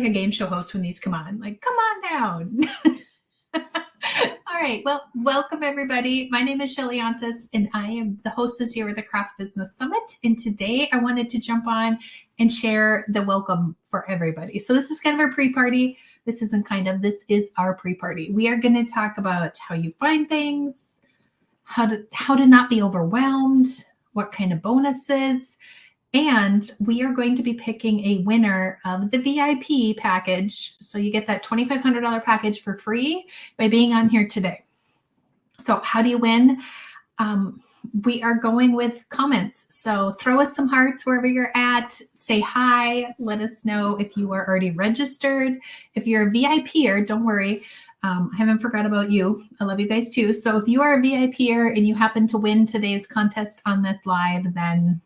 like a game show host when these come on. Like, come on down. All right. Well, welcome everybody. My name is Chelly, and I am the hostess here with the Craft Business Summit. And today I wanted to jump on and share the welcome for everybody. So this is kind of our pre-party. This is our pre-party. We are going to talk about how you find things, how to not be overwhelmed, what kind of bonuses, and we are going to be picking a winner of the VIP package. So you get that $2,500 package for free by being on here today. So how do you win? We are going with comments. So throw us some hearts wherever you're at. Say hi. Let us know if you are already registered. If you're a VIPer, don't worry. I haven't forgot about you. I love you guys too. So if you are a VIPer and you happen to win today's contest on this live, then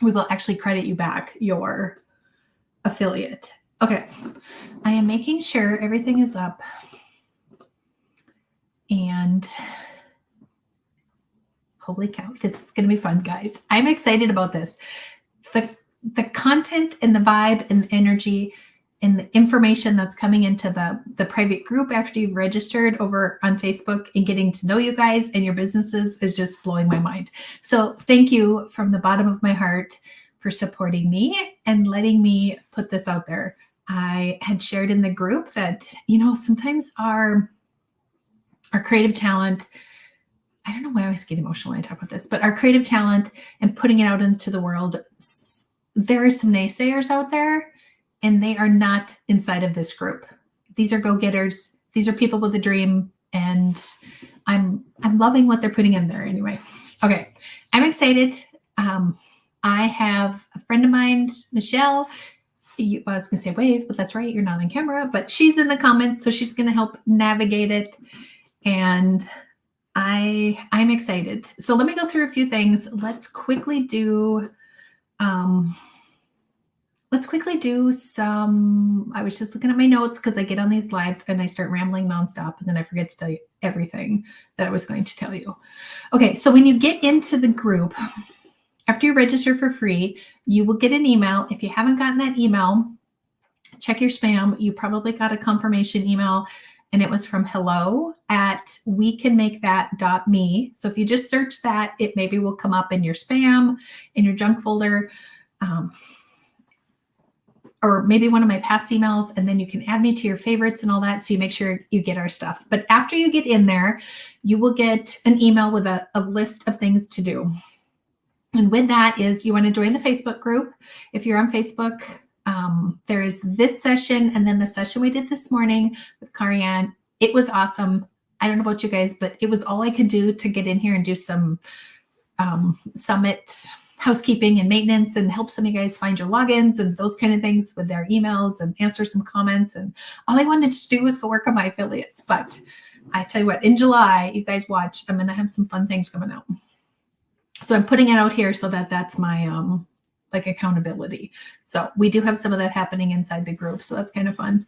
we will actually credit you back your affiliate. Okay. I am making sure everything is up. And holy cow, this is going to be fun, guys. I'm excited about this. The content and the vibe and the energy and the information that's coming into the private group after you've registered over on Facebook and getting to know you guys and your businesses is just blowing my mind. So thank you from the bottom of my heart for supporting me and letting me put this out there. I had shared in the group that, sometimes our creative talent, I don't know why I always get emotional when I talk about this, but our creative talent and putting it out into the world, there are some naysayers out there. And they are not inside of this group. These are go-getters. These are people with a dream. And I'm loving what they're putting in there anyway. Okay, I'm excited. I have a friend of mine, Michelle. I was going to say wave, but that's right. You're not on camera. But she's in the comments, so she's going to help navigate it. And I'm excited. So let me go through a few things. Let's quickly do some, I was just looking at my notes because I get on these lives and I start rambling nonstop and then I forget to tell you everything that I was going to tell you. Okay, so when you get into the group, after you register for free, you will get an email. If you haven't gotten that email, check your spam. You probably got a confirmation email and it was from hello@wecanmakethat.me. So if you just search that, it maybe will come up in your spam, in your junk folder, or maybe one of my past emails, and then you can add me to your favorites and all that, so you make sure you get our stuff. But after you get in there, you will get an email with a list of things to do. And with that is you want to join the Facebook group. If you're on Facebook, there is this session and then the session we did this morning with Karianne. It was awesome. I don't know about you guys, but it was all I could do to get in here and do some summit housekeeping and maintenance and help some of you guys find your logins and those kind of things with their emails and answer some comments. And all I wanted to do was go work on my affiliates. But I tell you what, in July, you guys watch, I'm going to have some fun things coming out. So I'm putting it out here so that that's my accountability. So we do have some of that happening inside the group. So that's kind of fun.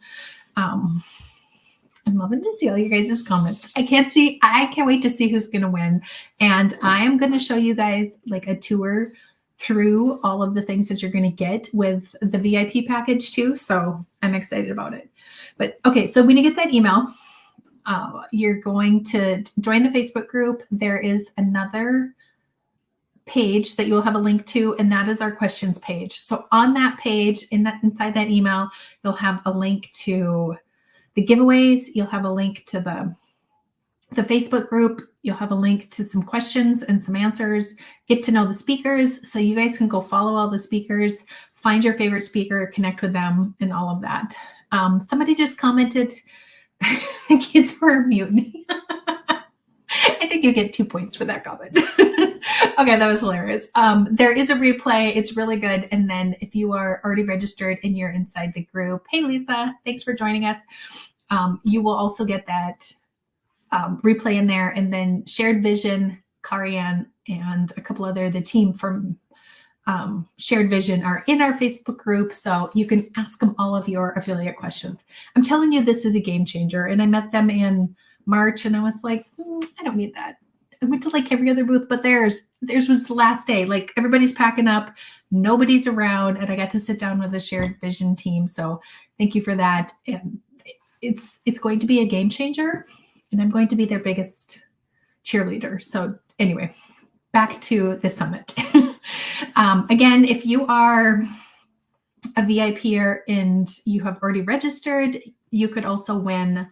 I'm loving to see all you guys' comments. I can't wait to see who's going to win. And I am going to show you guys like a tour through all of the things that you're going to get with the VIP package too. So I'm excited about it. But okay, so when you get that email, you're going to join the Facebook group. There is another page that you'll have a link to, and that is our questions page. So on that page, inside that email, you'll have a link to the giveaways. You'll have a link to the Facebook group. You'll have a link to some questions and some answers. Get to know the speakers so you guys can go follow all the speakers, find your favorite speaker, connect with them, and all of that. Somebody just commented, kids were a mutiny. I think you get 2 points for that comment. Okay, that was hilarious. There is a replay. It's really good. And then if you are already registered and you're inside the group, hey, Lisa, thanks for joining us. You will also get that replay in there. And then Shared Vision, Karianne, and a couple the team from Shared Vision are in our Facebook group. So you can ask them all of your affiliate questions. I'm telling you, this is a game changer. And I met them in March and I was like, I don't need that. I went to like every other booth but theirs. Theirs was the last day. Like everybody's packing up, nobody's around, and I got to sit down with the shared vision team. So thank you for that. And it's going to be a game changer, and I'm going to be their biggest cheerleader. So anyway, back to the summit. Again, if you are a VIPer and you have already registered, you could also win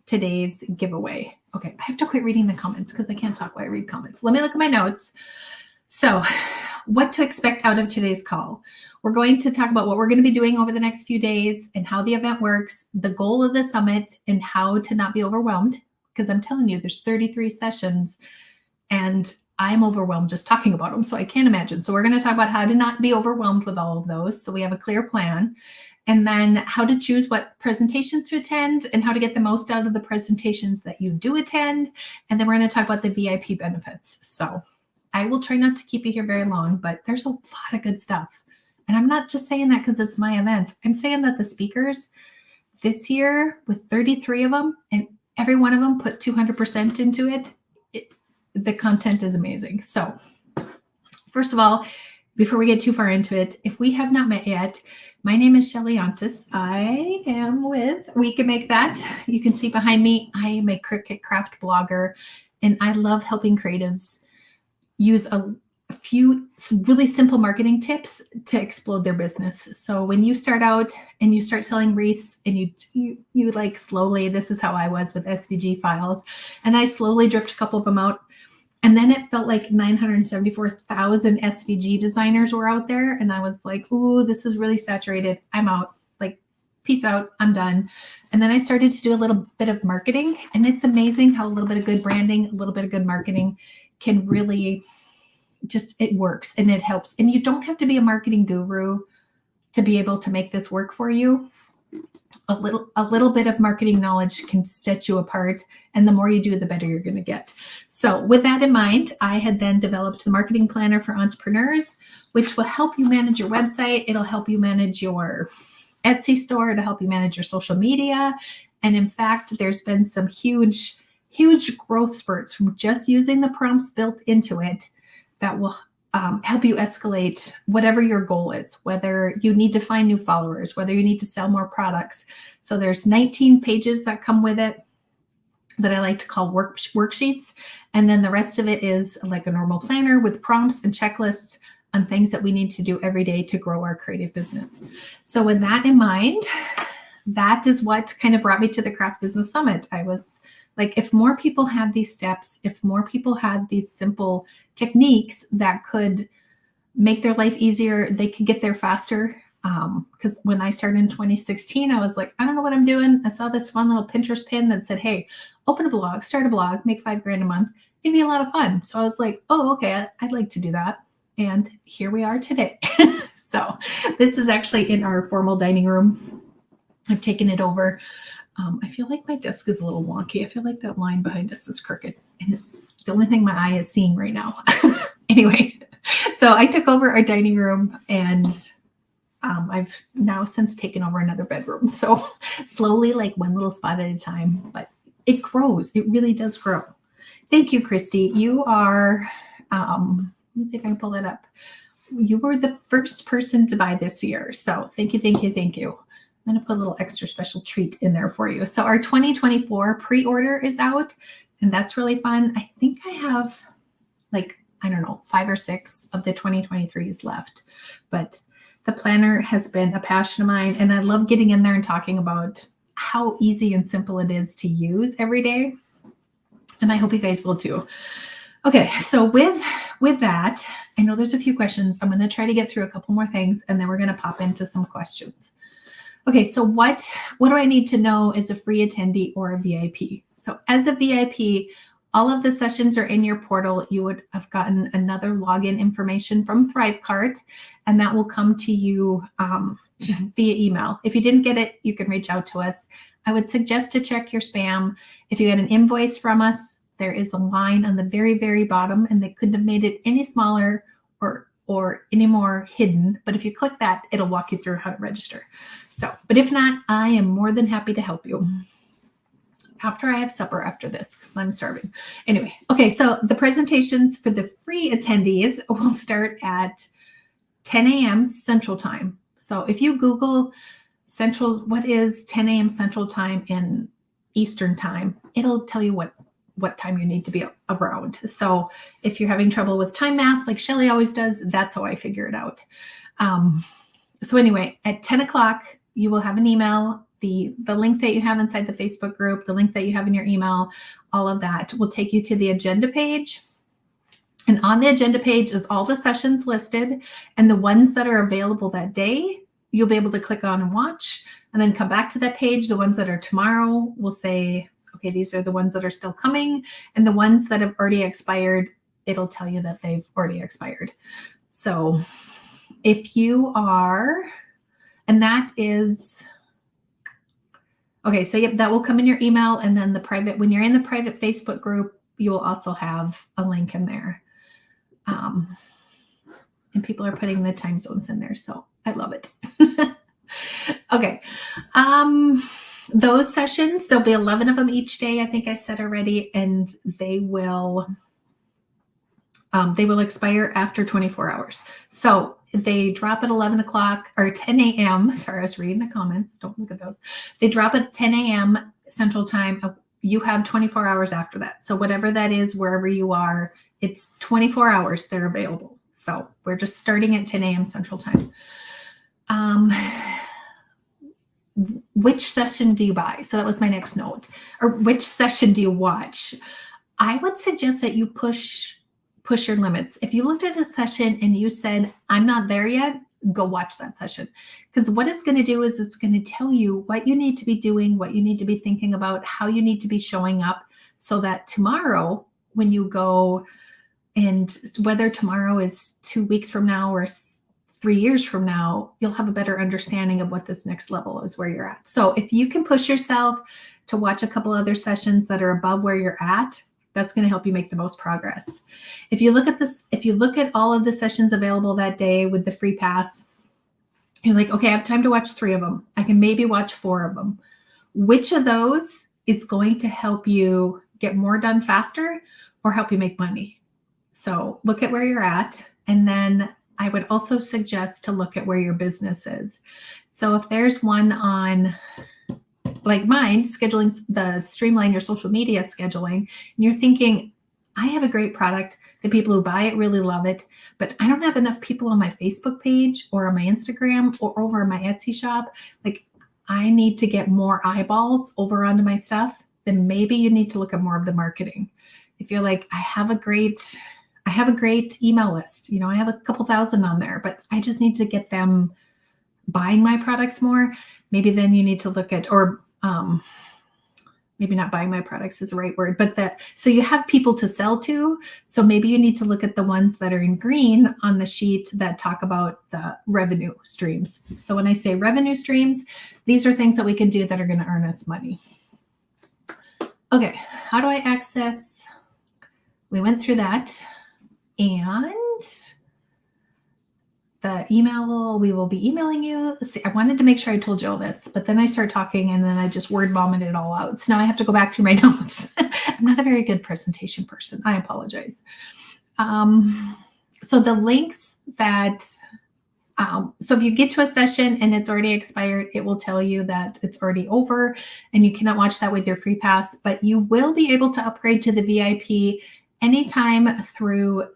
today's giveaway. Okay, I have to quit reading the comments because I can't talk while I read comments. Let me look at my notes. So what to expect out of today's call. We're going to talk about what we're going to be doing over the next few days and how the event works, the goal of the summit, and how to not be overwhelmed. Because I'm telling you, there's 33 sessions and I'm overwhelmed just talking about them. So I can't imagine. So we're going to talk about how to not be overwhelmed with all of those. So we have a clear plan. And then how to choose what presentations to attend and how to get the most out of the presentations that you do attend. And then we're going to talk about the VIP benefits. So I will try not to keep you here very long, but there's a lot of good stuff. And I'm not just saying that because it's my event. I'm saying that the speakers this year, with 33 of them, and every one of them put 200% into it, the content is amazing. So first of all, before we get too far into it, if we have not met yet, my name is Chelly. I am with We Can Make That. You can see behind me, I am a Cricut craft blogger, and I love helping creatives use a few really simple marketing tips to explode their business. So when you start out and you start selling wreaths and you like slowly, this is how I was with SVG files, and I slowly dripped a couple of them out. And then it felt like 974,000 SVG designers were out there. And I was like, ooh, this is really saturated. I'm out. Like, peace out. I'm done. And then I started to do a little bit of marketing. And it's amazing how a little bit of good branding, a little bit of good marketing can really just, it works and it helps. And you don't have to be a marketing guru to be able to make this work for you. A little bit of marketing knowledge can set you apart, and the more you do, the better you're going to get. So with that in mind, I had then developed the marketing planner for entrepreneurs, which will help you manage your website. It'll help you manage your Etsy store. It'll help you manage your social media. And in fact, there's been some huge growth spurts from just using the prompts built into it that will help you escalate whatever your goal is, whether you need to find new followers, whether you need to sell more products. So there's 19 pages that come with it that I like to call worksheets. And then the rest of it is like a normal planner with prompts and checklists on things that we need to do every day to grow our creative business. So with that in mind, that is what kind of brought me to the Craft Business Summit. I was like, if more people had these steps, if more people had these simple techniques that could make their life easier, they could get there faster. Because when I started in 2016, I was like, I don't know what I'm doing. I saw this fun little Pinterest pin that said, hey, open a blog, start a blog, make $5,000 a month. It'd be a lot of fun. So I was like, oh, okay, I'd like to do that. And here we are today. So this is actually in our formal dining room. I've taken it over. I feel like my desk is a little wonky. I feel like that line behind us is crooked, and it's the only thing my eye is seeing right now. Anyway, so I took over our dining room, and I've now since taken over another bedroom. So slowly, like one little spot at a time, but it grows. It really does grow. Thank you, Christy. You are, let me see if I can pull that up. You were the first person to buy this year. So thank you, thank you, thank you. I'm going to put a little extra special treat in there for you. So our 2024 pre-order is out, and that's really fun. I think I have like, I don't know, 5 or 6 of the 2023s left, but the planner has been a passion of mine, and I love getting in there and talking about how easy and simple it is to use every day. And I hope you guys will too. Okay, so with that, I know there's a few questions. I'm going to try to get through a couple more things, and then we're going to pop into some questions. Okay, so what do I need to know as a free attendee or a VIP? So as a VIP, all of the sessions are in your portal. You would have gotten another login information from ThriveCart, and that will come to you via email. If you didn't get it, you can reach out to us. I would suggest to check your spam. If you get an invoice from us, there is a line on the very, very bottom, and they couldn't have made it any smaller or any more hidden. But if you click that, it'll walk you through how to register. So, but if not, I am more than happy to help you. after I have supper after this because I'm starving. Anyway, okay, so the presentations for the free attendees will start at 10 a.m. Central Time. So if you Google what is 10 a.m. Central Time in Eastern Time, it'll tell you what time you need to be around. So if you're having trouble with time math, like Chelly always does, that's how I figure it out. So anyway, at 10 o'clock, you will have an email. The link that you have inside the Facebook group, the link that you have in your email, all of that will take you to the agenda page. And on the agenda page is all the sessions listed, and the ones that are available that day, you'll be able to click on and watch, and then come back to that page. The ones that are tomorrow will say, okay, these are the ones that are still coming, and the ones that have already expired, it'll tell you that they've already expired. So if you are, and that is, okay, so yep, that will come in your email, and then when you're in the private Facebook group, you will also have a link in there. And people are putting the time zones in there, so I love it. Okay. Those sessions, there'll be 11 of them each day, I think I said already, and they will expire after 24 hours. So they drop at 11 o'clock or 10 a.m. Sorry, I was reading the comments. Don't look at those. They drop at 10 a.m. Central Time. You have 24 hours after that. So whatever that is, wherever you are, it's 24 hours they're available. So we're just starting at 10 a.m. Central Time. Which session do you buy? So that was my next note. Or which session do you watch? I would suggest that you push your limits. If you looked at a session and you said, I'm not there yet, go watch that session. Because what it's going to do is it's going to tell you what you need to be doing, what you need to be thinking about, how you need to be showing up, so that tomorrow when you go, and whether tomorrow is 2 weeks from now or 3 years from now, you'll have a better understanding of what this next level is, where you're at. So if you can push yourself to watch a couple other sessions that are above where you're at, that's going to help you make the most progress. If you look at all of the sessions available that day with the free pass, you're like, okay, I have time to watch 3 of them. I can maybe watch 4 of them. Which of those is going to help you get more done faster or help you make money? So look at where you're at. And then I would also suggest to look at where your business is. So if there's one on, like mine, scheduling, the streamline your social media scheduling, and you're thinking, I have a great product. The people who buy it really love it, but I don't have enough people on my Facebook page or on my Instagram or over in my Etsy shop. Like, I need to get more eyeballs over onto my stuff. Then maybe you need to look at more of the marketing. If you're like, I have a great email list, I have a couple thousand on there, but I just need to get them buying my products more. Maybe then you need to look at, or maybe not buying my products is the right word, but so you have people to sell to. So maybe you need to look at the ones that are in green on the sheet that talk about the revenue streams. So when I say revenue streams, these are things that we can do that are going to earn us money. Okay, how do I access? We went through that. And the email, we will be emailing you. See, I wanted to make sure I told you all this, but then I started talking and then I just word vomited it all out. So now I have to go back through my notes. I'm not a very good presentation person. I apologize. So the links that, so if you get to a session and it's already expired, it will tell you that it's already over and you cannot watch that with your free pass, but you will be able to upgrade to the VIP anytime through,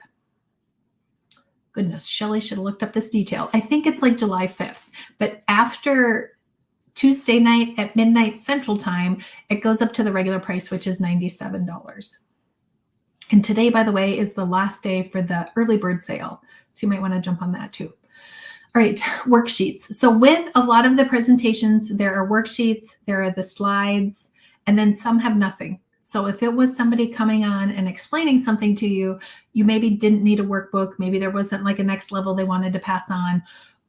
goodness, Chelly should have looked up this detail. I think it's like July 5th, but after Tuesday night at midnight Central Time, it goes up to the regular price, which is $97. And today, by the way, is the last day for the early bird sale. So you might want to jump on that too. All right, worksheets. So with a lot of the presentations, there are worksheets, there are the slides, and then some have nothing. So if it was somebody coming on and explaining something to you, you maybe didn't need a workbook. Maybe there wasn't like a next level they wanted to pass on,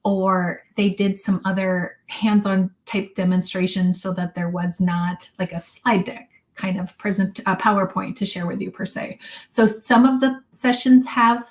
or they did some other hands-on type demonstration so that there was not like a slide deck kind of PowerPoint to share with you per se. So some of the sessions have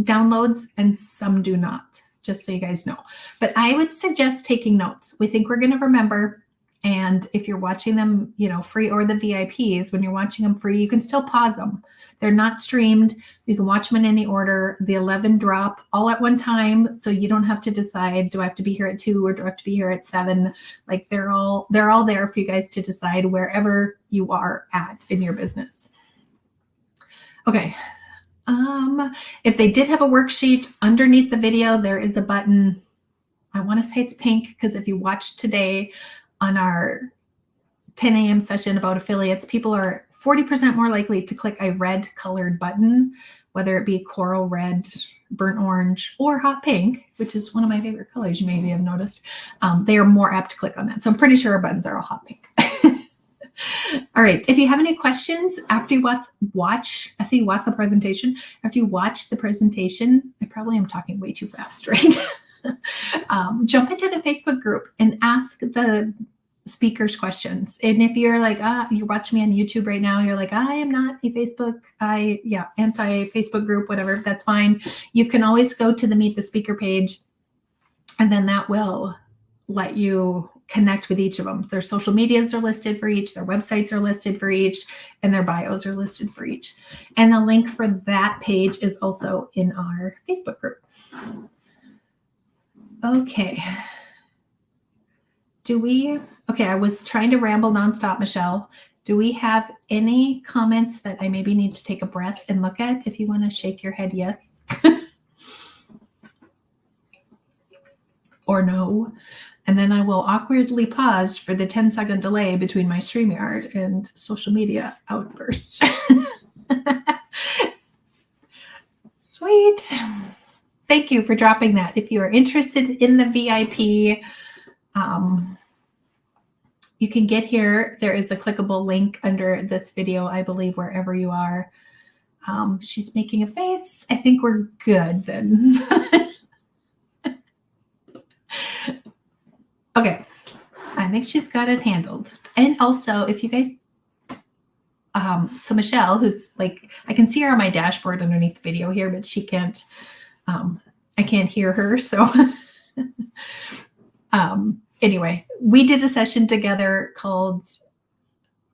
downloads and some do not, just so you guys know. But I would suggest taking notes. We think we're going to remember. And if you're watching them, free, or the VIPs, when you're watching them free, you can still pause them. They're not streamed. You can watch them in any order. The 11 drop all at one time, so you don't have to decide, do I have to be here at 2 or do I have to be here at 7? Like they're all there for you guys to decide wherever you are at in your business. Okay. If they did have a worksheet underneath the video, there is a button. I want to say it's pink, because if you watched today on our 10 a.m. session about affiliates, people are 40% more likely to click a red colored button, whether it be coral red, burnt orange, or hot pink, which is one of my favorite colors, you maybe have noticed. They are more apt to click on that. So I'm pretty sure our buttons are all hot pink. All right. If you have any questions after you watch the presentation, I probably am talking way too fast, right? Jump into the Facebook group and ask the speakers questions. And if you're like, you're watching me on YouTube right now, you're like, I am not a anti-Facebook group, whatever, that's fine. You can always go to the Meet the Speaker page, and then that will let you connect with each of them. Their social medias are listed for each, their websites are listed for each, and their bios are listed for each. And the link for that page is also in our Facebook group. Okay. I was trying to ramble nonstop, Michelle. Do we have any comments that I maybe need to take a breath and look at? If you want to shake your head, yes. Or no. And then I will awkwardly pause for the 10-second delay between my StreamYard and social media outbursts. Sweet. Thank you for dropping that. If you are interested in the VIP, you can get here. There is a clickable link under this video, I believe, wherever you are. She's making a face. I think we're good then. Okay. I think she's got it handled. And also, if you guys, so Michelle, who's like, I can see her on my dashboard underneath the video here, but she can't, I can't hear her. So anyway, we did a session together called,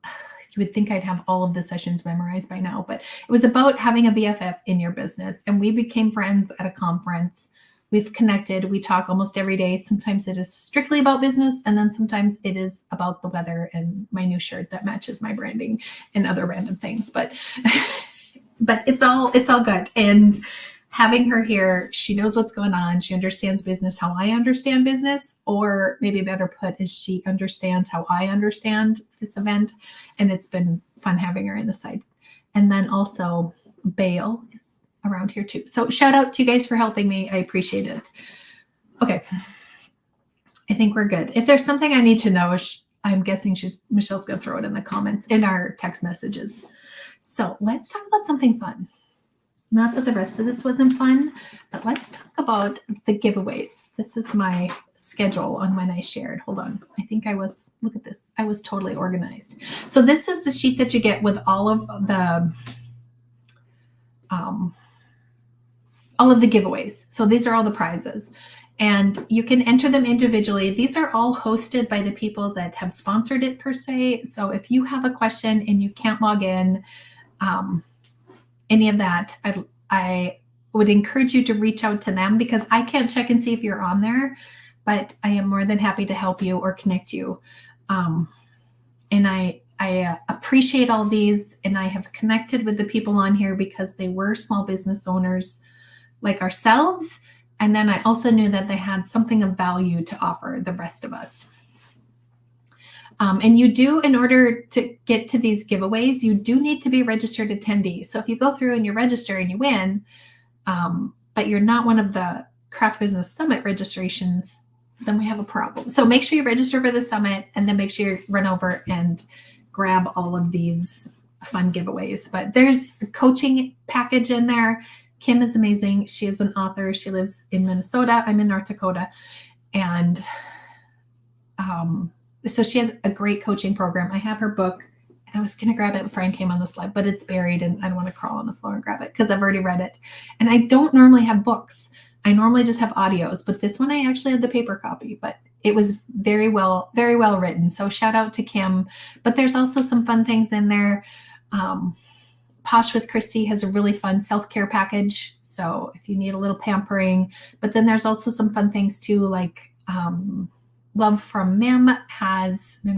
you would think I'd have all of the sessions memorized by now, but it was about having a BFF in your business. And we became friends at a conference. We've connected. We talk almost every day. Sometimes it is strictly about business, and then sometimes it is about the weather and my new shirt that matches my branding and other random things. But it's all good. And having her here, she knows what's going on. She understands business how I understand business, or maybe better put is she understands how I understand this event. And it's been fun having her in the side. And then also Bale is around here too. So shout out to you guys for helping me. I appreciate it. Okay. I think we're good. If there's something I need to know, I'm guessing Michelle's going to throw it in the comments in our text messages. So let's talk about something fun. Not that the rest of this wasn't fun, but let's talk about the giveaways. This is my schedule on when I shared. Hold on. I think look at this. I was totally organized. So this is the sheet that you get with all of the giveaways. So these are all the prizes, and you can enter them individually. These are all hosted by the people that have sponsored it per se. So if you have a question and you can't log in, any of that, I would encourage you to reach out to them, because I can't check and see if you're on there, but I am more than happy to help you or connect you. And I appreciate all these, and I have connected with the people on here because they were small business owners like ourselves. And then I also knew that they had something of value to offer the rest of us. And you do, in order to get to these giveaways, you do need to be a registered attendee. So if you go through and you register and you win, but you're not one of the Craft Business Summit registrations, then we have a problem. So make sure you register for the summit, and then make sure you run over and grab all of these fun giveaways. But there's a coaching package in there. Kim is amazing. She is an author. She lives in Minnesota. I'm in North Dakota. And so she has a great coaching program. I have her book, and I was going to grab it before I came on the slide, but it's buried, and I don't want to crawl on the floor and grab it because I've already read it. And I don't normally have books. I normally just have audios, but this one I actually had the paper copy. But it was very well written. So shout out to Kim. But there's also some fun things in there. Posh with Christy has a really fun self-care package. So if you need a little pampering, but then there's also some fun things too, like Love from Mim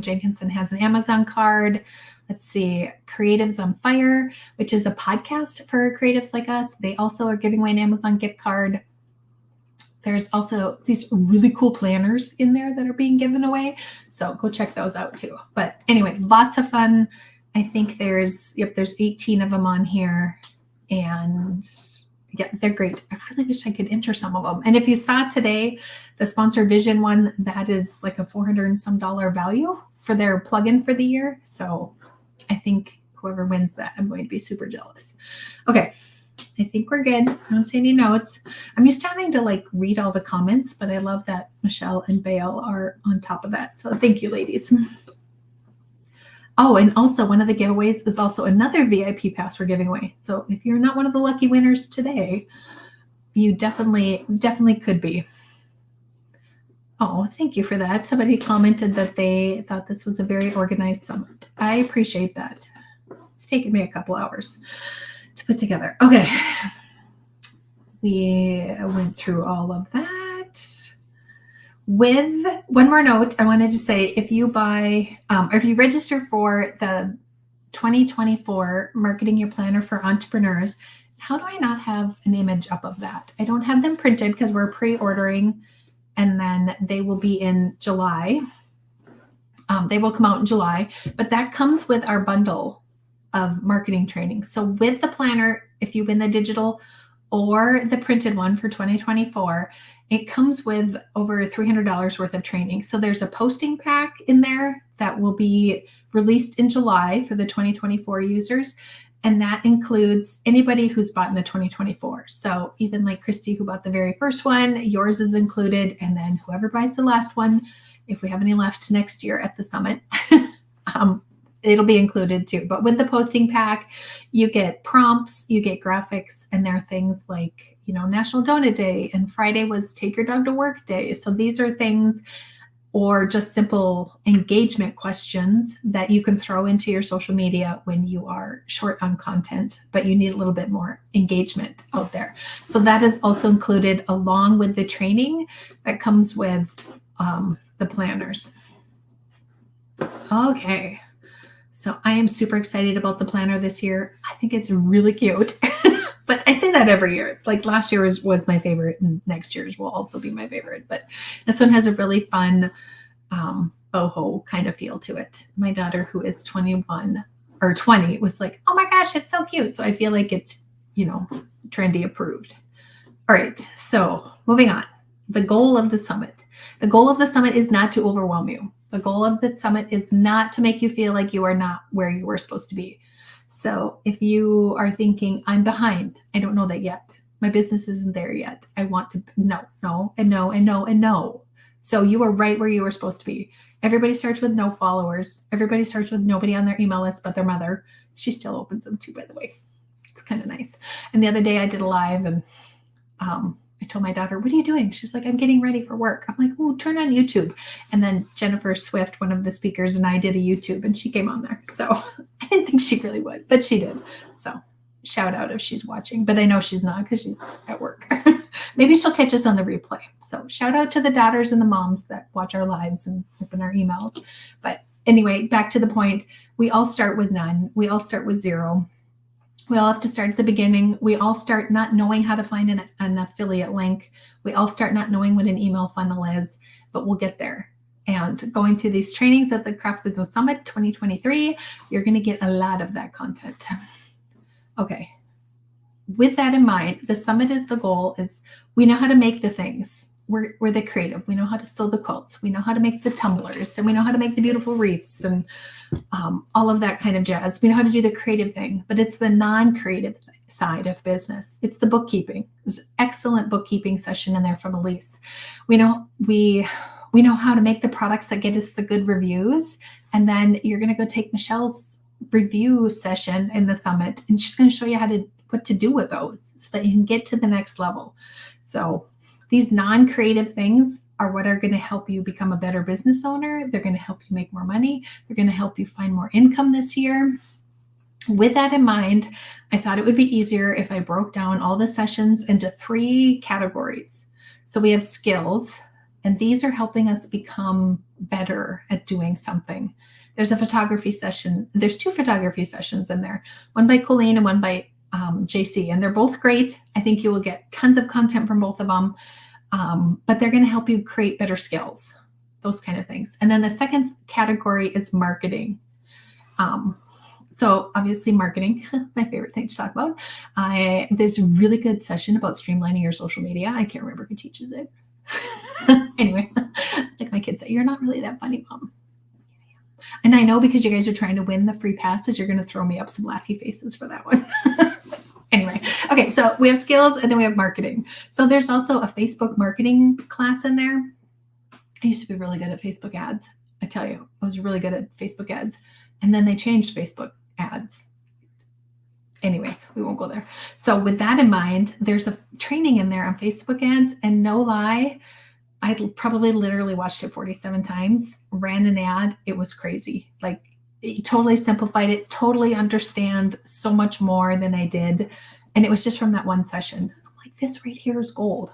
Jenkinson has an Amazon card. Let's see, Creatives on Fire, which is a podcast for creatives like us. They also are giving away an Amazon gift card. There's also these really cool planners in there that are being given away. So go check those out too. But anyway, lots of fun. I think there's 18 of them on here. And yeah, they're great. I really wish I could enter some of them. And if you saw today, the Sponsor Vision one, that is like a $400 and some value for their plugin for the year. So I think whoever wins that, I'm going to be super jealous. Okay. I think we're good. I don't see any notes. I'm used to having to like read all the comments, but I love that Michelle and Bale are on top of that. So thank you, ladies. Oh, and also one of the giveaways is also another VIP pass we're giving away. So if you're not one of the lucky winners today, you definitely could be. Oh, thank you for that. Somebody commented that they thought this was a very organized summit. I appreciate that. It's taken me a couple hours to put together. Okay. We went through all of that. With one more note, I wanted to say, if you buy, or if you register for the 2024 Marketing Your Planner for Entrepreneurs, how do I not have an image up of that? I don't have them printed because we're pre-ordering, and then they will be in July. They will come out in July, but that comes with our bundle of marketing training. So with the planner, if you win the digital or the printed one for 2024, it comes with over $300 worth of training. So there's a posting pack in there that will be released in July for the 2024 users. And that includes anybody who's bought in the 2024. So even like Christy, who bought the very first one, yours is included. And then whoever buys the last one, if we have any left next year at the summit, it'll be included too. But with the posting pack, you get prompts, you get graphics, and there are things like, National Donut Day, and Friday was Take Your Dog to Work Day. So these are things, or just simple engagement questions that you can throw into your social media when you are short on content, but you need a little bit more engagement out there. So that is also included along with the training that comes with the planners. Okay. So I am super excited about the planner this year. I think it's really cute. But I say that every year. Like last year was my favorite, and next year's will also be my favorite. But this one has a really fun boho kind of feel to it. My daughter, who is 21 or 20, was like, "Oh my gosh, it's so cute." So I feel like it's, trendy approved. All right. So moving on. The goal of the summit. The goal of the summit is not to overwhelm you. The goal of the summit is not to make you feel like you are not where you were supposed to be. So if you are thinking, I'm behind, I don't know that yet. My business isn't there yet. I want to, no. So you are right where you were supposed to be. Everybody starts with no followers. Everybody starts with nobody on their email list but their mother. She still opens them too, by the way. It's kind of nice. And the other day I did a live, and I told my daughter, "What are you doing?" She's like, "I'm getting ready for work." I'm like, "Oh, turn on YouTube." And then Jennifer Swift, one of the speakers, and I did a YouTube, and she came on there. So I didn't think she really would, but she did. So shout out if she's watching, but I know she's not because she's at work. Maybe she'll catch us on the replay. So shout out to the daughters and the moms that watch our lives and open our emails. But anyway, back to the point. We all start with none. We all start with zero. We all have to start at the beginning. We all start not knowing how to find an affiliate link. We all start not knowing what an email funnel is, but we'll get there. And going through these trainings at the Craft Business Summit 2023, you're going to get a lot of that content. Okay. With that in mind, the summit is the goal is we know how to make the things. We're the creative. We know how to sew the quilts. We know how to make the tumblers, and we know how to make the beautiful wreaths and all of that kind of jazz. We know how to do the creative thing, but it's the non-creative side of business. It's the bookkeeping. There's an excellent bookkeeping session in there from Elise. We know how to make the products that get us the good reviews, and then you're going to go take Michelle's review session in the summit, and she's going to show you what to do with those so that you can get to the next level. So These non-creative things are what are going to help you become a better business owner. They're going to help you make more money. They're going to help you find more income this year. With that in mind, I thought it would be easier if I broke down all the sessions into 3 categories. So we have skills, and these are helping us become better at doing something. There's a photography session. There's 2 photography sessions in there, one by Colleen and one by JC, and they're both great. I think you will get tons of content from both of them, but they're going to help you create better skills, those kind of things. And then the second category is marketing. So obviously marketing, my favorite thing to talk about. There's a really good session about streamlining your social media. I can't remember who teaches it. Anyway, like my kids say, you're not really that funny, Mom. And I know because you guys are trying to win the free passage, you're going to throw me up some laughy faces for that one. Anyway, okay, so we have skills and then we have marketing. So there's also a Facebook marketing class in there. I used to be really good at Facebook ads. I tell you, I was really good at Facebook ads. And then they changed Facebook ads. Anyway, we won't go there. So with that in mind, there's a training in there on Facebook ads, and no lie, I probably literally watched it 47 times, ran an ad. It was crazy. Like, it totally simplified it, totally understand so much more than I did. And it was just from that one session. I'm like, this right here is gold.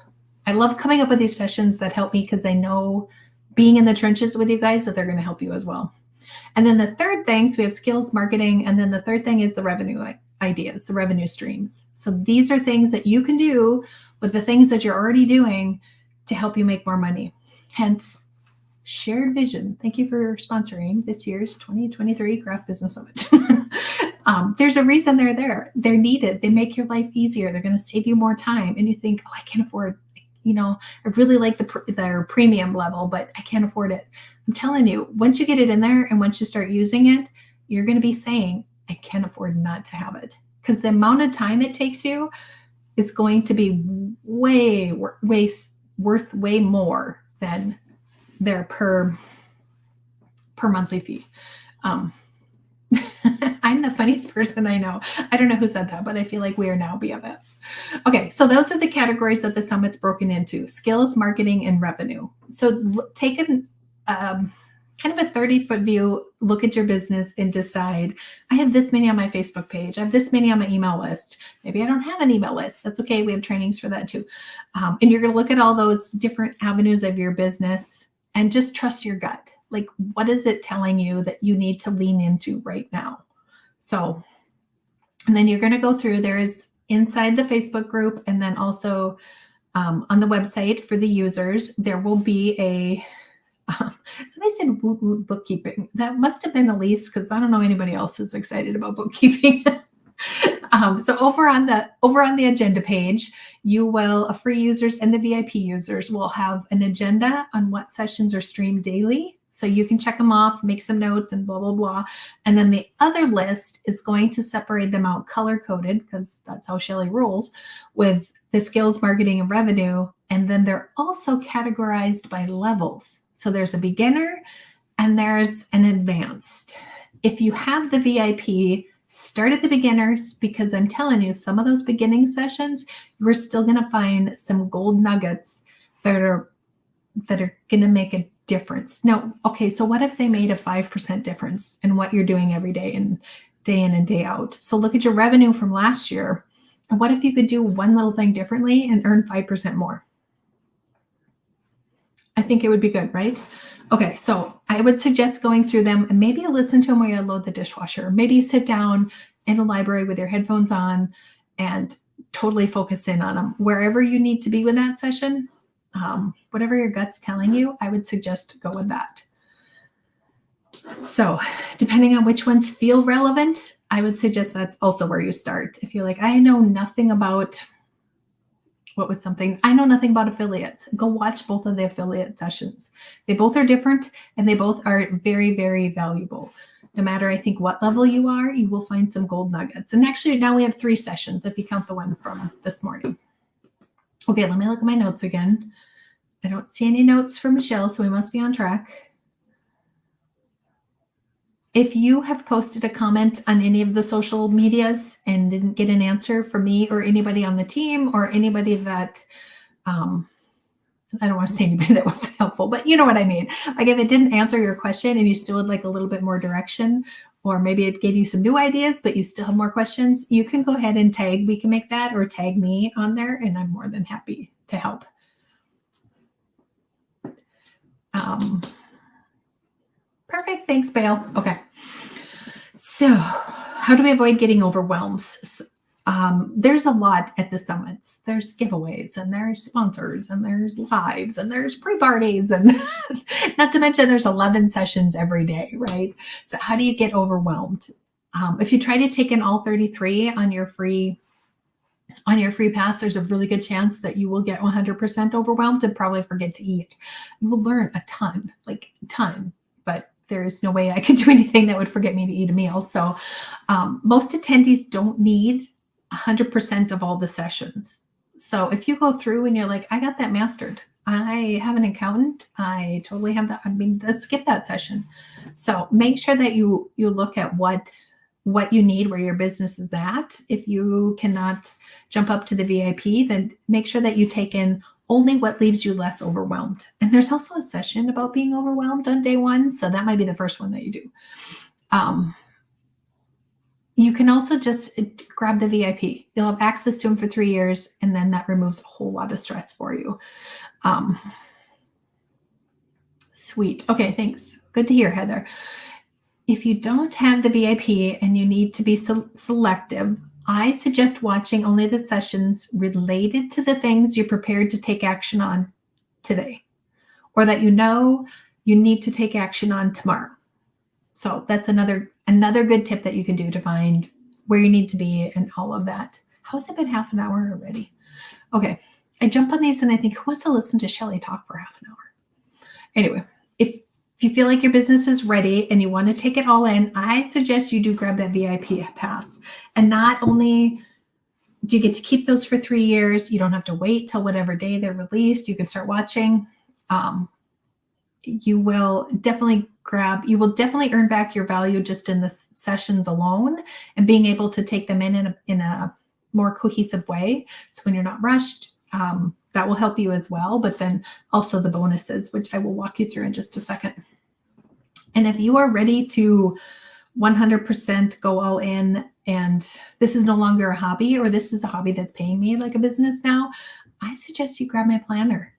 I love coming up with these sessions that help me because I know being in the trenches with you guys that they're going to help you as well. And then the third thing, so we have skills, marketing, and then the third thing is the revenue ideas, the revenue streams. So these are things that you can do with the things that you're already doing to help you make more money. Hence, shared vision. Thank you for sponsoring this year's 2023 Craft Business Summit. There's a reason they're there. They're needed. They make your life easier. They're going to save you more time. And you think, oh, I can't afford, I really like their premium level, but I can't afford it. I'm telling you, once you get it in there and once you start using it, you're going to be saying, I can't afford not to have it. Because the amount of time it takes you is going to be worth way more than their per monthly fee. I'm the funniest person I know. I don't know who said that, but I feel like we are now BFFs. Okay, so those are the categories that the summit's broken into: skills, marketing, and revenue. So take kind of a 30-foot view, look at your business and decide, I have this many on my Facebook page. I have this many on my email list. Maybe I don't have an email list. That's okay. We have trainings for that too. And you're going to look at all those different avenues of your business and just trust your gut. Like, what is it telling you that you need to lean into right now? So, and then you're going to go through, there is inside the Facebook group, and then also on the website for the users, there will be a, somebody said bookkeeping. That must have been Elise, because I don't know anybody else who's excited about bookkeeping. So over on the agenda page, you will, free users and the VIP users will have an agenda on what sessions are streamed daily. So you can check them off, make some notes, and blah, blah, blah. And then the other list is going to separate them out color-coded, because that's how Chelly rules, with the skills, marketing, and revenue. And then they're also categorized by levels. So there's a beginner and there's an advanced. If you have the VIP, start at the beginners, because I'm telling you, some of those beginning sessions, you're still going to find some gold nuggets that are going to make a difference. Now, okay, so what if they made a 5% difference in what you're doing every day and day in and day out? So look at your revenue from last year. And what if you could do one little thing differently and earn 5% more? I think it would be good, right? Okay, so I would suggest going through them, and maybe you listen to them while you load the dishwasher. Maybe you sit down in the library with your headphones on and totally focus in on them. Wherever you need to be with that session, whatever your gut's telling you, I would suggest go with that. So depending on which ones feel relevant, I would suggest that's also where you start. If you're like, I know nothing about, I know nothing about affiliates, go watch both of the affiliate sessions. They both are different and they both are very, very valuable. No matter, I think, what level you are, you will find some gold nuggets. And actually now we have 3 sessions if you count the one from this morning. Okay, let me look at my notes again. I don't see any notes from Michelle, so we must be on track. If you have posted a comment on any of the social medias and didn't get an answer from me or anybody on the team or anybody that I don't want to say anybody that wasn't helpful, but you know what I mean. Like if it didn't answer your question and you still would like a little bit more direction, or maybe it gave you some new ideas, but you still have more questions, you can go ahead and tag. We can make that or tag me on there, and I'm more than happy to help. Perfect. Thanks, Bale. Okay. So how do we avoid getting overwhelmed? There's a lot at the summits. There's giveaways and there's sponsors and there's lives and there's pre-parties and not to mention there's 11 sessions every day, right? So how do you get overwhelmed? If you try to take in all 33 on your free pass, there's a really good chance that you will get 100% overwhelmed and probably forget to eat. You will learn a ton, like a ton, but there's no way I could do anything that would forget me to eat a meal. So most attendees don't need 100% of all the sessions. So if you go through and you're like, I got that mastered, I have an accountant, I totally have that. I mean, let's skip that session. So make sure that you look at what you need, where your business is at. If you cannot jump up to the VIP, then make sure that you take in only what leaves you less overwhelmed. And there's also a session about being overwhelmed on day one. So that might be the first one that you do. You can also just grab the VIP. You'll have access to them for 3 years, and then that removes a whole lot of stress for you. Sweet. Okay, thanks. Good to hear, Heather. If you don't have the VIP and you need to be selective, I suggest watching only the sessions related to the things you're prepared to take action on today, or that you know you need to take action on tomorrow. So that's another good tip that you can do to find where you need to be and all of that. How's it been half an hour already? Okay. I jump on these and I think, who wants to listen to Chelly talk for half an hour? Anyway, if you feel like your business is ready and you want to take it all in, I suggest you do grab that VIP pass. And not only do you get to keep those for 3 years, you don't have to wait till whatever day they're released. You can start watching. You will definitely earn back your value just in the sessions alone and being able to take them in a more cohesive way. So when you're not rushed, that will help you as well. But then also the bonuses, which I will walk you through in just a second. And if you are ready to 100% go all in, and this is no longer a hobby, or this is a hobby that's paying me like a business now, I suggest you grab my planner.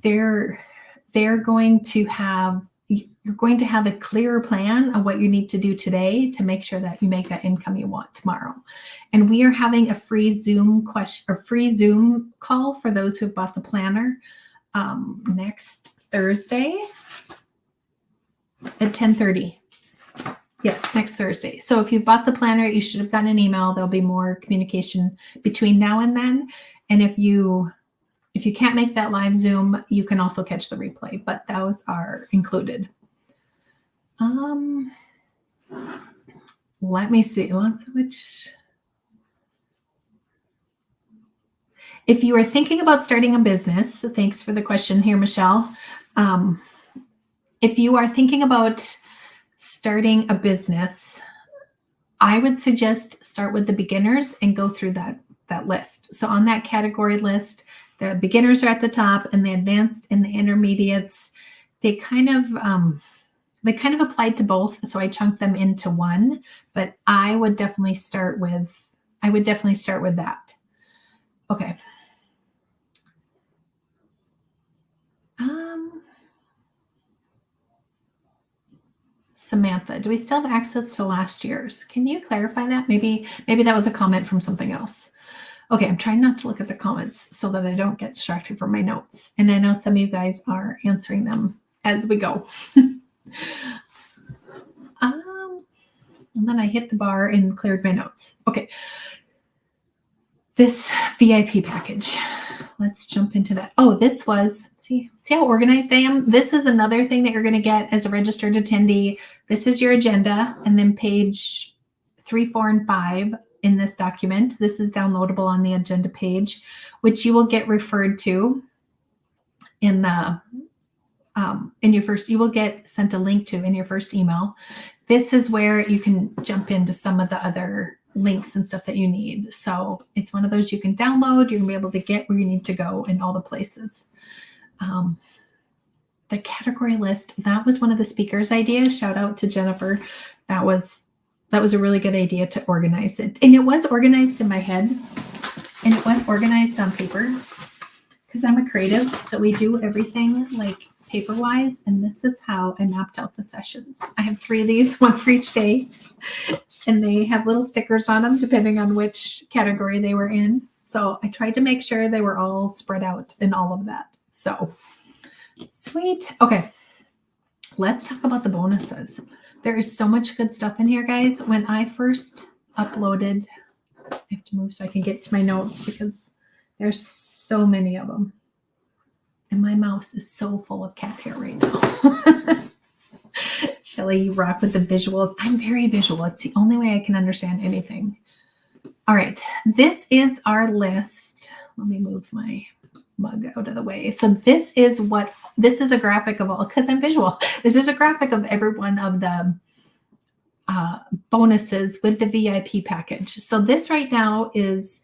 You're going to have a clearer plan of what you need to do today to make sure that you make that income you want tomorrow. And we are having a free Zoom call for those who've bought the planner next Thursday at 10:30. Yes, next Thursday. So if you've bought the planner, you should have gotten an email. There'll be more communication between now and then. And if you can't make that live Zoom, you can also catch the replay, but those are included. Let me see. If you are thinking about starting a business, thanks for the question here, Michelle. If you are thinking about starting a business, I would suggest start with the beginners and go through that list. So on that category list, the beginners are at the top, and the advanced and the intermediates, they kind of applied to both. So I chunked them into one, but I would definitely start with that. Okay. Samantha, do we still have access to last year's? Can you clarify that? Maybe that was a comment from something else. Okay, I'm trying not to look at the comments so that I don't get distracted from my notes. And I know some of you guys are answering them as we go. And then I hit the bar and cleared my notes. Okay. This VIP package. Let's jump into that. Oh, this was, see how organized I am? This is another thing that you're going to get as a registered attendee. This is your agenda, and then page 3, 4, and 5 in this document. This is downloadable on the agenda page, which you will get referred to in the you will get sent a link to in your first email. This is where you can jump into some of the other links and stuff that you need. So it's one of those you can download. You're gonna be able to get where you need to go in all the places. the category list, that was one of the speaker's ideas. Shout out to Jennifer. That was a really good idea to organize it. And it was organized in my head, and it was organized on paper because I'm a creative. So we do everything like paper wise. And this is how I mapped out the sessions. I have 3 of these, one for each day. And they have little stickers on them depending on which category they were in. So I tried to make sure they were all spread out in all of that. So sweet. Okay. Let's talk about the bonuses. There is so much good stuff in here, guys. When I first uploaded, I have to move so I can get to my notes because there's so many of them. And my mouse is so full of cat hair right now. Chelly, you rock with the visuals. I'm very visual. It's the only way I can understand anything. All right. This is our list. Let me move my mug out of the way. So this is a graphic of all, because I'm visual. This is a graphic of every one of the bonuses with the VIP package. So this right now is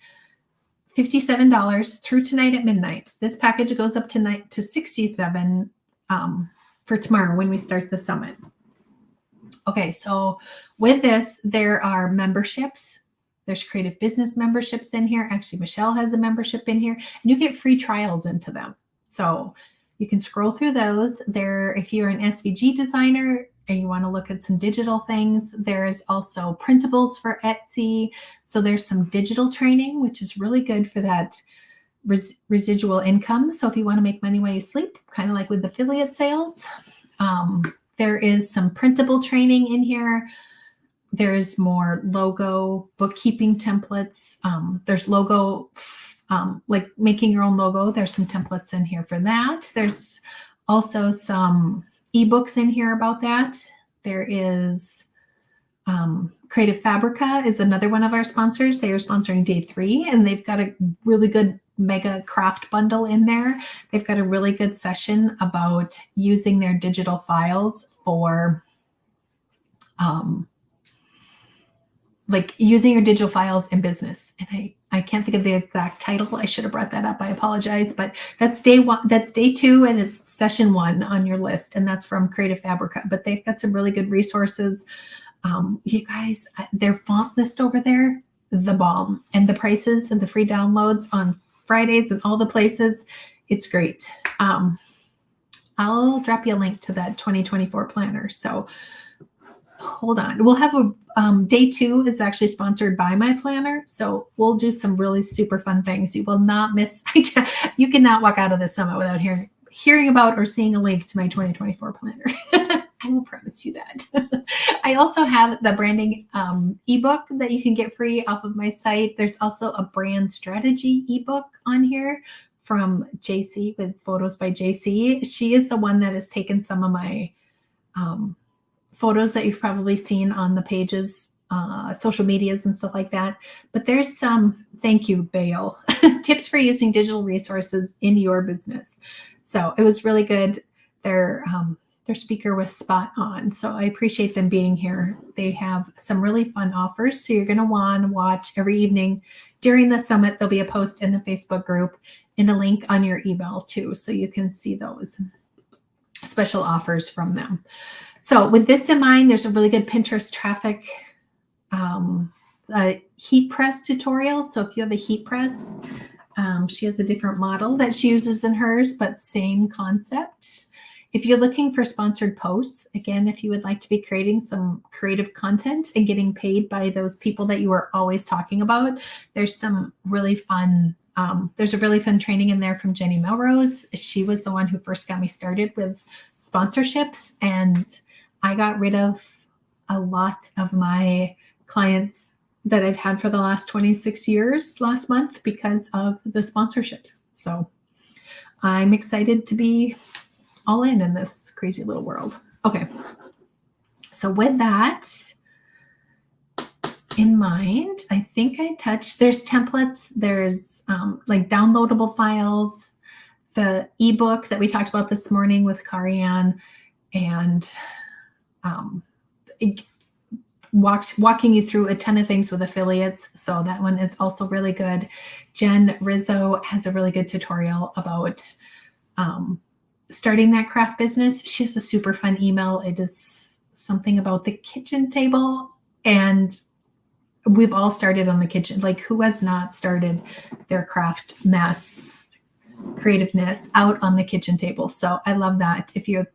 $57 through tonight at midnight. This package goes up tonight to $67 for tomorrow when we start the summit. Okay, so with this, there are memberships. There's creative business memberships in here. Actually, Michelle has a membership in here, and you get free trials into them. So you can scroll through those. There, if you're an SVG designer and you want to look at some digital things, there's also printables for Etsy. So there's some digital training, which is really good for that residual income. So if you want to make money while you sleep, kind of like with affiliate sales, there is some printable training in here. There's more logo bookkeeping templates. There's logo, like making your own logo. There's some templates in here for that. There's also some ebooks in here about that. There is Creative Fabrica is another one of our sponsors. They are sponsoring day 3, and they've got a really good mega craft bundle in there. They've got a really good session about using their digital files for like using your digital files in business. And I can't think of the exact title. I should have brought that up. I apologize, but that's day 1. That's day 2, and it's session 1 on your list. And that's from Creative Fabrica, but they've got some really good resources. You guys, their font list over there, the bomb, and the prices and the free downloads on Fridays and all the places. It's great. I'll drop you a link to that 2024 planner. So hold on. We'll have a day 2 is actually sponsored by my planner. So we'll do some really super fun things. You will not miss. You cannot walk out of this summit without hearing about or seeing a link to my 2024 planner. I will promise you that. I also have the branding ebook that you can get free off of my site. There's also a brand strategy ebook on here from JC with photos by JC. She is the one that has taken some of my photos that you've probably seen on the pages, social medias and stuff like that. But there's some, thank you, Bale, tips for using digital resources in your business. So it was really good. Their speaker was spot on. So I appreciate them being here. They have some really fun offers. So you're going to want to watch every evening during the summit. There'll be a post in the Facebook group and a link on your email too. So you can see those special offers from them. So with this in mind, there's a really good Pinterest traffic heat press tutorial. So if you have a heat press, she has a different model that she uses in hers, but same concept. If you're looking for sponsored posts, again, if you would like to be creating some creative content and getting paid by those people that you are always talking about, there's some really fun, there's a really fun training in there from Jenny Melrose. She was the one who first got me started with sponsorships, and I got rid of a lot of my clients that I've had for the last 26 years last month because of the sponsorships. So I'm excited to be all in this crazy little world. Okay. So with that in mind, I think I touched, there's templates, there's like downloadable files, the ebook that we talked about this morning with Karianne, and walking you through a ton of things with affiliates. So that one is also really good. Jen Rizzo has a really good tutorial about starting that craft business. She has a super fun email. It is something about the kitchen table, and we've all started on the kitchen. Like, who has not started their craft mess, creativeness out on the kitchen table? So I love that. If you're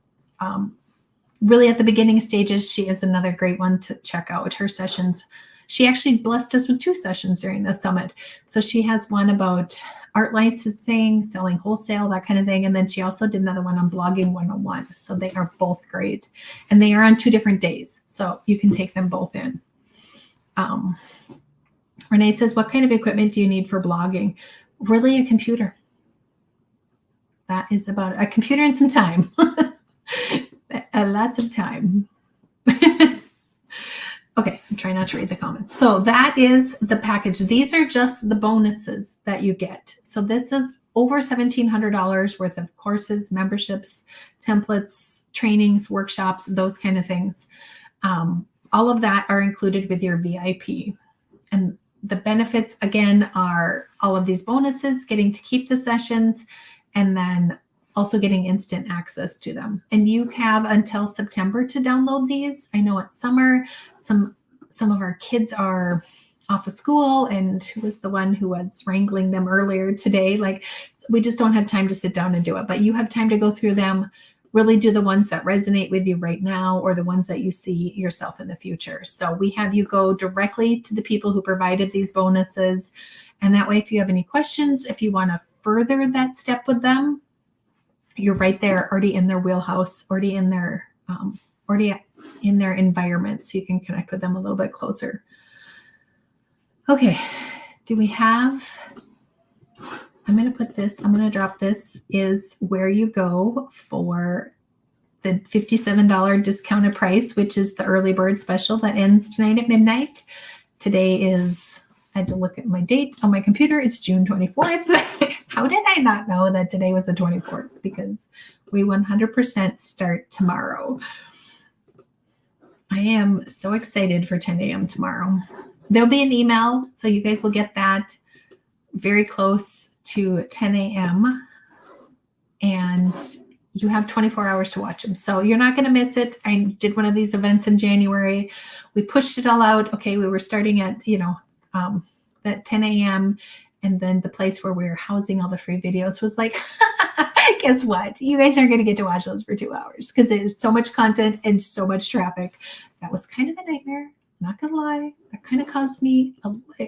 really at the beginning stages, she is another great one to check out. Her sessions, she actually blessed us with 2 sessions during the summit. So she has one about art licensing, selling wholesale, that kind of thing. And then she also did another one on blogging 101. So they are both great. And they are on 2 different days. So you can take them both in. Renee says, what kind of equipment do you need for blogging? Really, a computer. That is about a computer and some time. Lots of time. Okay, I'm trying not to read the comments. So that is the package. These are just the bonuses that you get. So this is over $1,700 worth of courses, memberships, templates, trainings, workshops, those kind of things. All of that are included with your VIP. And the benefits, again, are all of these bonuses, getting to keep the sessions, and then also getting instant access to them. And you have until September to download these. I know it's summer. Some of our kids are off of school, and who was the one who was wrangling them earlier today? Like, we just don't have time to sit down and do it, but you have time to go through them, really do the ones that resonate with you right now, or the ones that you see yourself in the future. So we have you go directly to the people who provided these bonuses. And that way, if you have any questions, if you want to further that step with them, you're right there, already in their wheelhouse, already in their environment, so you can connect with them a little bit closer. Okay, do we have? I'm going to put this. I'm going to drop this. Is where you go for the $57 discounted price, which is the early bird special that ends tonight at midnight. Today is. I had to look at my date on my computer. It's June 24th. How did I not know that today was the 24th? Because we 100% start tomorrow. I am so excited for 10 a.m. tomorrow. There'll be an email, so you guys will get that very close to 10 a.m. And you have 24 hours to watch them. So you're not going to miss it. I did one of these events in January. We pushed it all out. Okay, we were starting at, at 10 a.m. And then the place where we were housing all the free videos was like, guess what? You guys aren't going to get to watch those for 2 hours because there's so much content and so much traffic. That was kind of a nightmare. Not going to lie. That kind of caused me,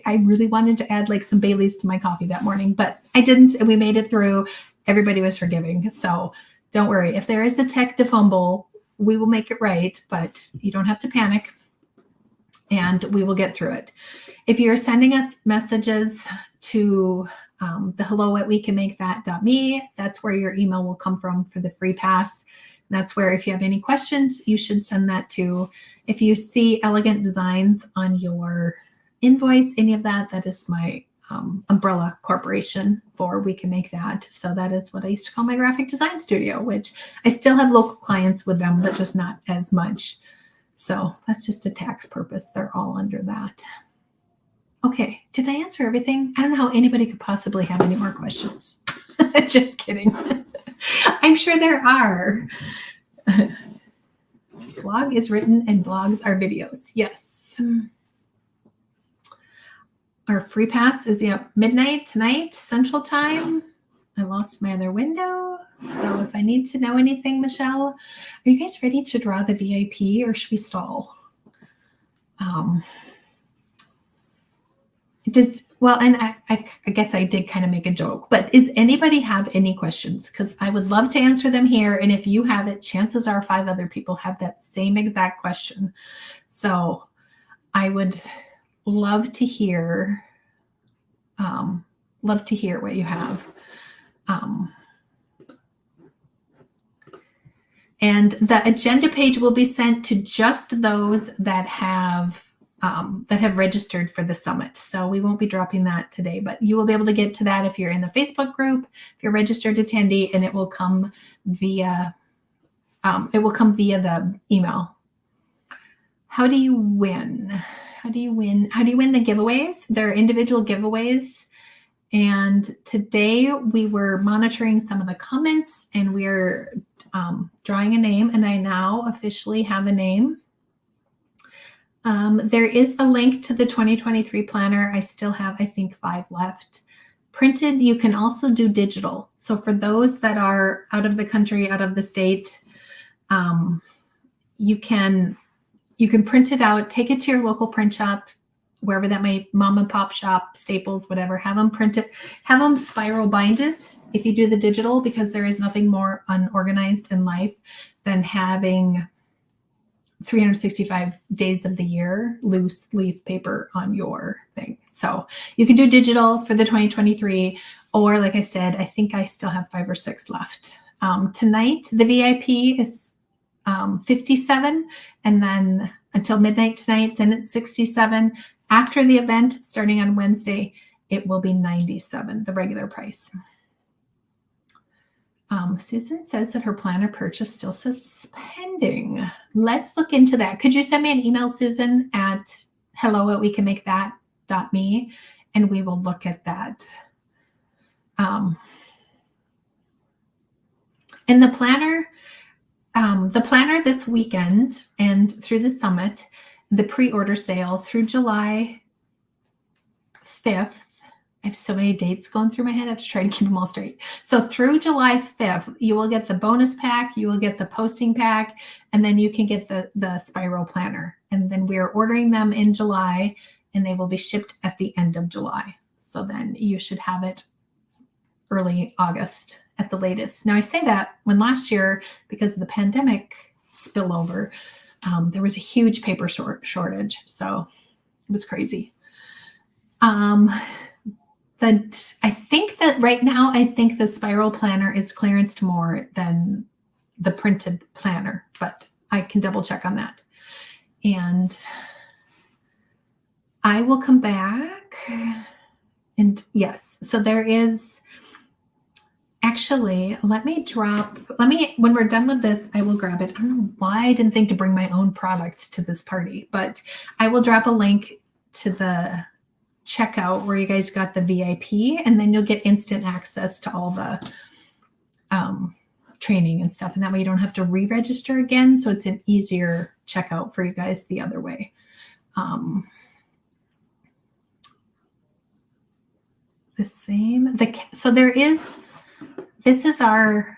I really wanted to add like some Baileys to my coffee that morning, but I didn't. And we made it through. Everybody was forgiving. So don't worry. If there is a tech to fumble, we will make it right, but you don't have to panic. And we will get through it. If you're sending us messages to the hello@wecanmakethat.me, that's where your email will come from for the free pass. That's where, if you have any questions, you should send that to. If you see elegant designs on your invoice, any of that, that is my umbrella corporation for We Can Make That. So that is what I used to call my graphic design studio, which I still have local clients with them, but just not as much. So that's just a tax purpose. They're all under that. Okay, did I answer everything? I don't know how anybody could possibly have any more questions. Just kidding. I'm sure there are. Blog is written and blogs are videos. Yes. Our free pass is midnight tonight, Central Time. I lost my other window. So if I need to know anything, Michelle, are you guys ready to draw the VIP or should we stall? And I guess I did kind of make a joke, but does anybody have any questions? Because I would love to answer them here. And if you have it, chances are 5 other people have that same exact question. So I would love to hear what you have. And the agenda page will be sent to just those that have registered for the summit. So we won't be dropping that today, but you will be able to get to that if you're in the Facebook group, if you're registered attendee, and it will come via the email. How do you win? How do you win the giveaways? There are individual giveaways, And today we were monitoring some of the comments, and we're drawing a name, and I now officially have a name. There is a link to the 2023 planner. I still have, I think, 5 left. Printed, you can also do digital. So for those that are out of the country, out of the state, you can print it out, take it to your local print shop, wherever that may, mom and pop shop, Staples, whatever, have them print it, have them spiral bind it if you do the digital, because there is nothing more unorganized in life than having 365 days of the year loose leaf paper on your thing. So you can do digital for the 2023, or like I said, I think I still have 5 or 6 left. Tonight, the VIP is 57, and then until midnight tonight, then it's 67. After the event, starting on Wednesday, it will be 97, the regular price. Susan says that her planner purchase still says pending. Let's look into that. Could you send me an email, Susan, at hello@wecanmakethat.me, and we will look at that. And the planner this weekend and through the summit, the pre-order sale through July 5th. I have so many dates going through my head. I have to try to keep them all straight. So through July 5th, you will get the bonus pack, you will get the posting pack, and then you can get the spiral planner. And then we are ordering them in July, and they will be shipped at the end of July. So then you should have it early August at the latest. Now I say that when last year, because of the pandemic spillover, there was a huge paper shortage. So it was crazy. That I think that right now, I think the spiral planner is clearanced more than the printed planner, but I can double check on that. And I will come back. And yes, so there is actually, when we're done with this, I will grab it. I don't know why I didn't think to bring my own product to this party, but I will drop a link to the checkout where you guys got the VIP, and then you'll get instant access to all the training and stuff. And that way you don't have to re-register again. So it's an easier checkout for you guys the other way. So this is our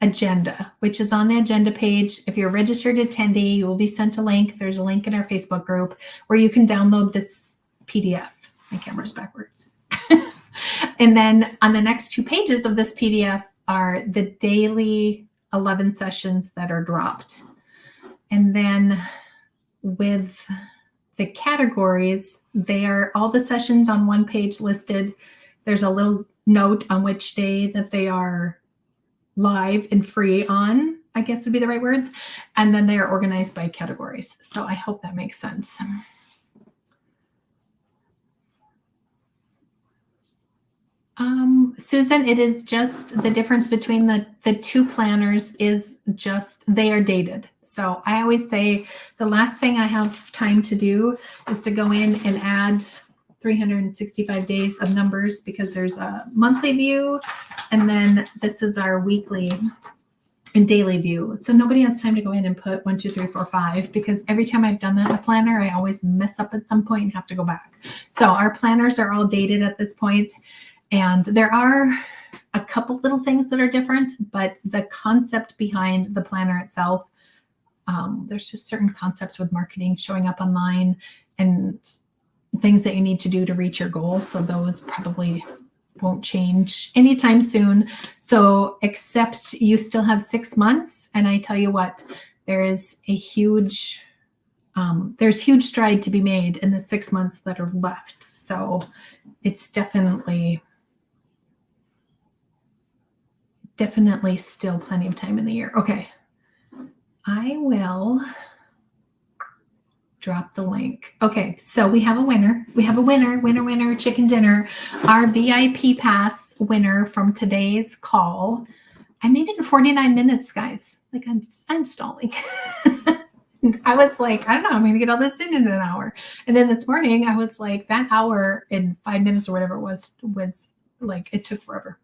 agenda, which is on the agenda page. If you're a registered attendee, you will be sent a link. There's a link in our Facebook group where you can download this PDF. My camera's backwards. And then on the next 2 pages of this PDF are the daily 11 sessions that are dropped. And then with the categories, they are all the sessions on one page listed. There's a little note on which day that they are live and free on, I guess would be the right words. And then they are organized by categories. So I hope that makes sense. Susan, it is just the difference between the 2 planners is just they are dated. So I always say the last thing I have time to do is to go in and add 365 days of numbers, because there's a monthly view, and then this is our weekly and daily view. So nobody has time to go in and put 1, 2, 3, 4, 5, because every time I've done that in a planner, I always mess up at some point and have to go back. So our planners are all dated at this point. And there are a couple little things that are different, but the concept behind the planner itself, there's just certain concepts with marketing, showing up online, and things that you need to do to reach your goal. So those probably won't change anytime soon. So except you still have 6 months. And I tell you what, there is a huge, there's huge stride to be made in the 6 months that are left. So it's definitely still plenty of time in the year. Okay. I will drop the link. Okay. So we have a winner. We have a winner, chicken dinner. Our VIP pass winner from today's call. I made it in 49 minutes, guys. Like I'm stalling. I was like, I don't know, I'm going to get all this in an hour. And then this morning I was like, that hour and 5 minutes or whatever it was like it took forever.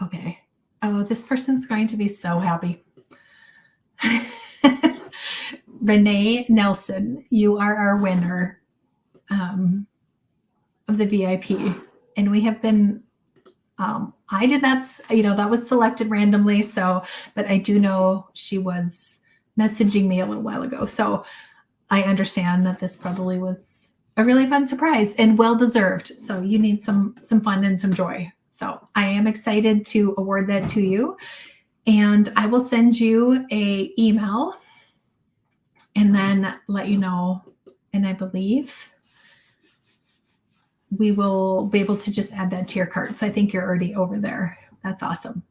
Okay. Oh, this person's going to be so happy. Renee Nelson, you are our winner of the VIP. And we have been, I did not, that was selected randomly. So, but I do know she was messaging me a little while ago. So I understand that this probably was a really fun surprise and well-deserved. So you need some fun and some joy. So I am excited to award that to you. And I will send you a email and then let you know. And I believe we will be able to just add that to your cart. So I think you're already over there. That's awesome.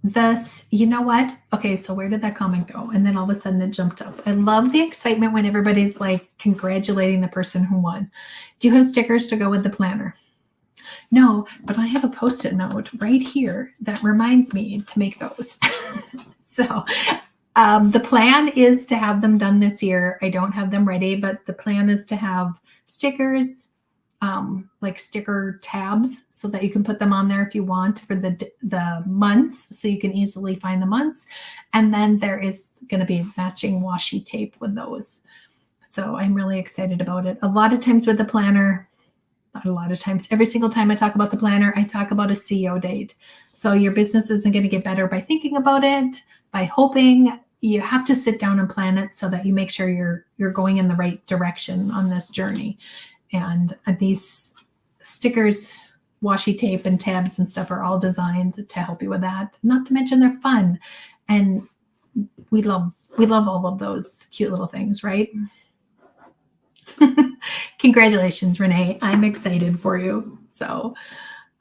This, you know what? Okay, so where did that comment go? And then all of a sudden it jumped up. I love the excitement when everybody's like congratulating the person who won. Do you have stickers to go with the planner? No, but I have a Post-it note right here that reminds me to make those. So the plan is to have them done this year. I don't have them ready, but the plan is to have stickers, like sticker tabs, so that you can put them on there if you want for the months, so you can easily find the months. And then there is going to be matching washi tape with those. So I'm really excited about it. A lot of times with the planner, not a lot of times, every single time I talk about the planner, I talk about a CEO date. So your business isn't going to get better by thinking about it, by hoping. You have to sit down and plan it so that you make sure you're going in the right direction on this journey. And these stickers, washi tape, and tabs and stuff are all designed to help you with that. Not to mention they're fun, and we love all of those cute little things, right? Congratulations, Renee. I'm excited for you. So,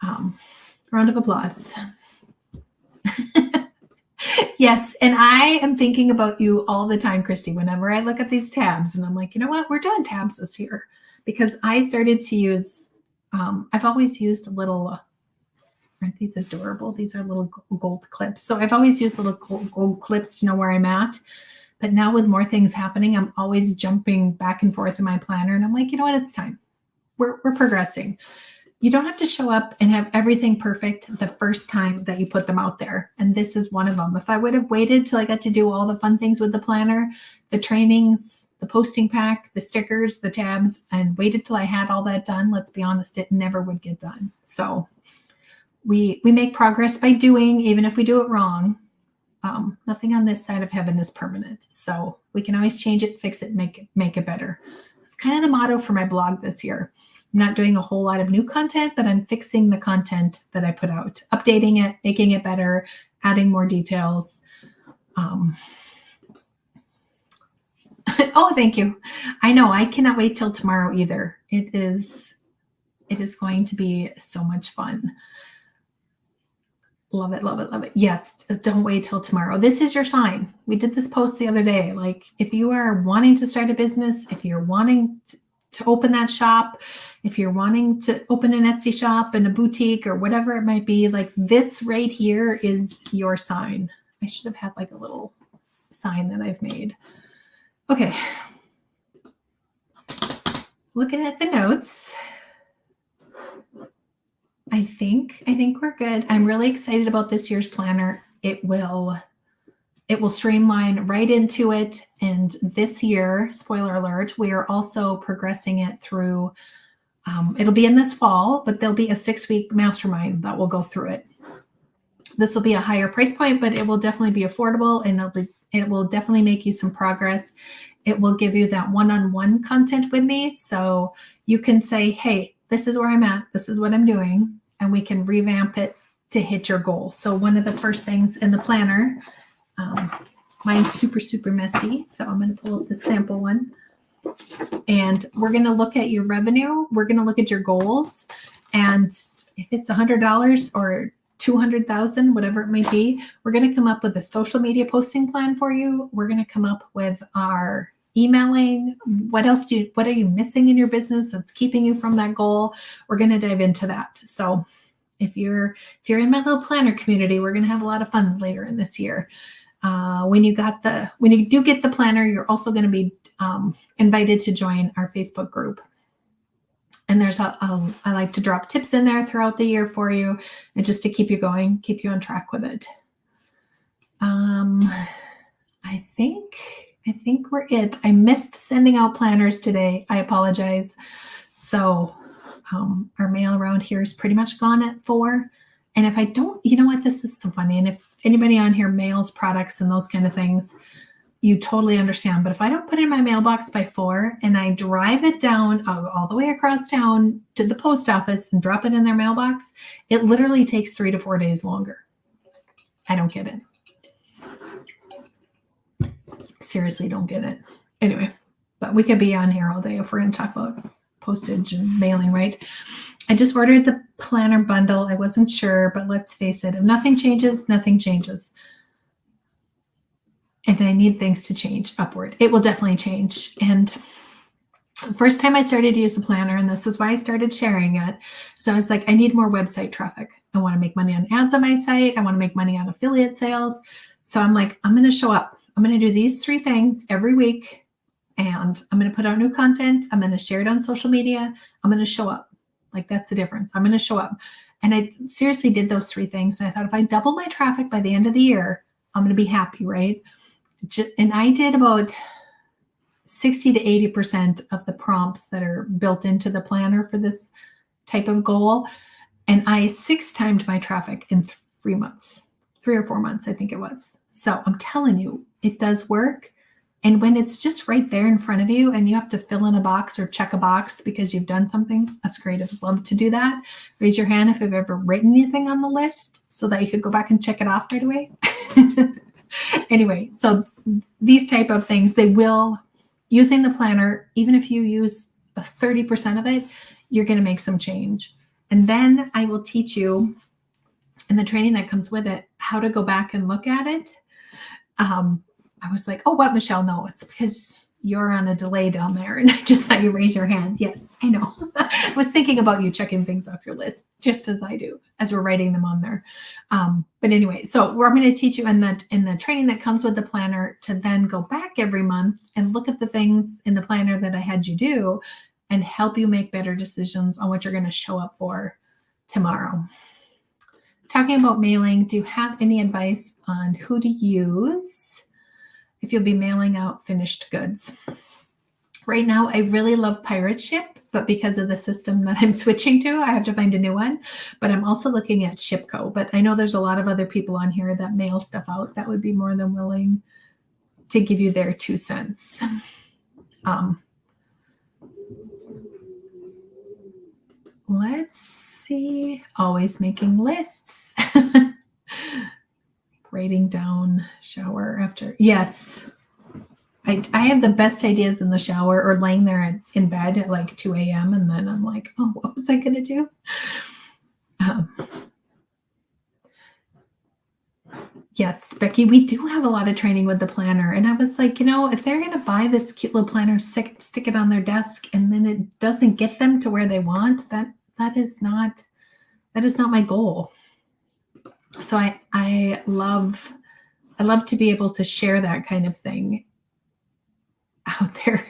round of applause. Yes, and I am thinking about you all the time, Christy, whenever I look at these tabs, and I'm like, you know what? We're doing tabs this year, because I started to use, I've always used little, aren't these adorable? These are little gold clips. So I've always used little gold clips to know where I'm at. But now with more things happening, I'm always jumping back and forth in my planner. And I'm like, you know what? It's time. We're progressing. You don't have to show up and have everything perfect the first time that you put them out there. And this is one of them. If I would have waited till I got to do all the fun things with the planner, the trainings, the posting pack, the stickers, the tabs, and waited till I had all that done, let's be honest, it never would get done. So we make progress by doing, even if we do it wrong. Nothing on this side of heaven is permanent. So we can always change it, fix it, make it better. It's kind of the motto for my blog this year. I'm not doing a whole lot of new content, but I'm fixing the content that I put out, updating it, making it better, adding more details. Oh, thank you. I know, I cannot wait till tomorrow either. It is going to be so much fun. Love it, love it, love it. Yes, don't wait till tomorrow. This is your sign. We did this post the other day. Like, if you are wanting to start a business, if you're wanting to open that shop, if you're wanting to open an Etsy shop and a boutique or whatever it might be, like, this right here is your sign. I should have had like a little sign that I've made. Okay. Looking at the notes. I think we're good. I'm really excited about this year's planner. It will streamline right into it. And this year, spoiler alert, we are also progressing it through. It'll be in this fall, but there'll be a 6-week mastermind that will go through it. This will be a higher price point, but it will definitely be affordable, and it will definitely make you some progress. It will give you that one-on-one content with me. So you can say, hey, this is where I'm at. This is what I'm doing. And we can revamp it to hit your goal. So one of the first things in the planner, mine's super, super messy. So I'm going to pull up the sample one. And we're going to look at your revenue. We're going to look at your goals. And if it's $100 or $200,000, whatever it may be, we're going to come up with a social media posting plan for you. We're going to come up with our emailing. What are you missing in your business that's keeping you from that goal? We're going to dive into that. So if you're in my little planner community, we're going to have a lot of fun later in this year. when you do get the planner, you're also going to be invited to join our Facebook group. And there's I like to drop tips in there throughout the year for you, and just to keep you going, keep you on track with it. I think we're it. I missed sending out planners today. I apologize. So our mail around here is pretty much gone at 4. And if I don't, you know what, this is so funny. And if anybody on here mails products and those kind of things, you totally understand. But if I don't put it in my mailbox by 4 and I drive it down all the way across town to the post office and drop it in their mailbox, it literally takes 3 to 4 days longer. I don't get it. Seriously, don't get it. Anyway, but we could be on here all day if we're going to talk about postage and mailing, right? I just ordered the planner bundle. I wasn't sure, but let's face it. If nothing changes, nothing changes. And I need things to change upward. It will definitely change. And the first time I started to use a planner, and this is why I started sharing it, so I was like, I need more website traffic. I want to make money on ads on my site. I want to make money on affiliate sales. So I'm like, I'm going to show up. I'm going to do these 3 things every week. And I'm going to put out new content. I'm going to share it on social media. I'm going to show up. Like, that's the difference. I'm going to show up. And I seriously did those 3 things. And I thought, if I double my traffic by the end of the year, I'm going to be happy, right? And I did about 60 to 80% of the prompts that are built into the planner for this type of goal. And I 6-timed my traffic in 3 months, 3 or 4 months, I think it was. So I'm telling you, it does work. And when it's just right there in front of you and you have to fill in a box or check a box because you've done something, us creatives love to do that. Raise your hand if you've ever written anything on the list so that you could go back and check it off right away. Anyway, so these type of things, they will, using the planner, even if you use 30% of it, you're going to make some change. And then I will teach you in the training that comes with it how to go back and look at it. I was like, oh, what, Michelle? No, it's because you're on a delay down there. And I just saw you raise your hand. Yes, I know. I was thinking about you checking things off your list, just as I do, as we're writing them on there. But anyway, so we're going to teach you in the training that comes with the planner to then go back every month and look at the things in the planner that I had you do and help you make better decisions on what you're going to show up for tomorrow. Talking about mailing, do you have any advice on who to use if you'll be mailing out finished goods? Right now, I really love Pirate Ship, but because of the system that I'm switching to, I have to find a new one. But I'm also looking at Shipco. But I know there's a lot of other people on here that mail stuff out that would be more than willing to give you their 2 cents. Let's see. Always making lists. Writing down, shower after. Yes. I have the best ideas in the shower or laying there in bed at like 2 a.m. And then I'm like, oh, what was I going to do? Yes, Becky, we do have a lot of training with the planner. And I was like, if they're going to buy this cute little planner, stick it on their desk, and then it doesn't get them to where they want, that is not my goal. So I love to be able to share that kind of thing out there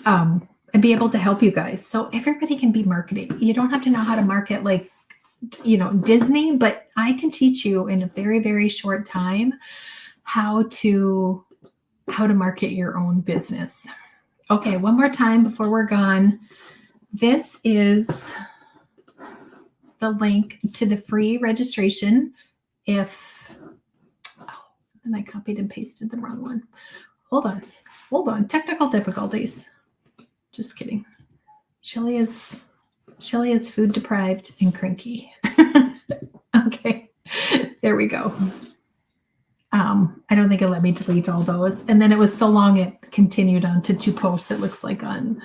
and be able to help you guys. So everybody can be marketing. You don't have to know how to market like, Disney, but I can teach you in a very, very short time how to market your own business. Okay, one more time before we're gone. This is the link to the free registration. And I copied and pasted the wrong one. Hold on. Technical difficulties. Just kidding. Chelly is food deprived and cranky. Okay, there we go. I don't think it let me delete all those. And then it was so long it continued on to 2 posts, it looks like on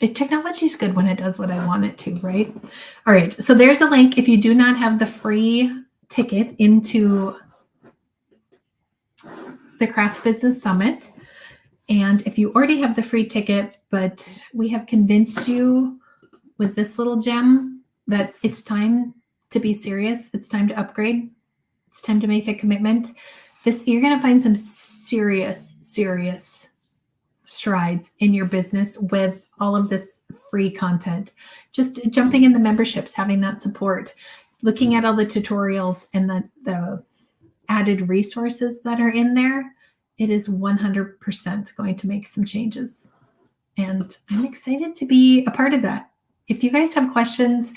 technology is good when it does what I want it to, right? All right, so there's a link if you do not have the free ticket into the Craft Business Summit. And if you already have the free ticket, but we have convinced you with this little gem that it's time to be serious, it's time to upgrade, it's time to make a commitment. You're going to find some serious strides in your business with all of this free content. Just jumping in the memberships, having that support, looking at all the tutorials and the added resources that are in there. It is 100% going to make some changes. And I'm excited to be a part of that. If you guys have questions,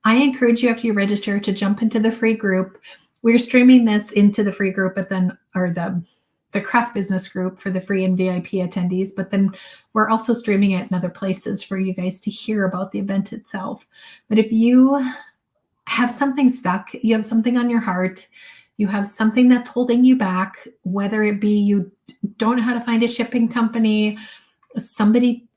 I encourage you after you register to jump into the free group. We're streaming this into the free group, but then, or the craft business group for the free and VIP attendees, but then we're also streaming it in other places for you guys to hear about the event itself. But if you have something stuck, you have something on your heart, you have something that's holding you back, whether it be you don't know how to find a shipping company, somebody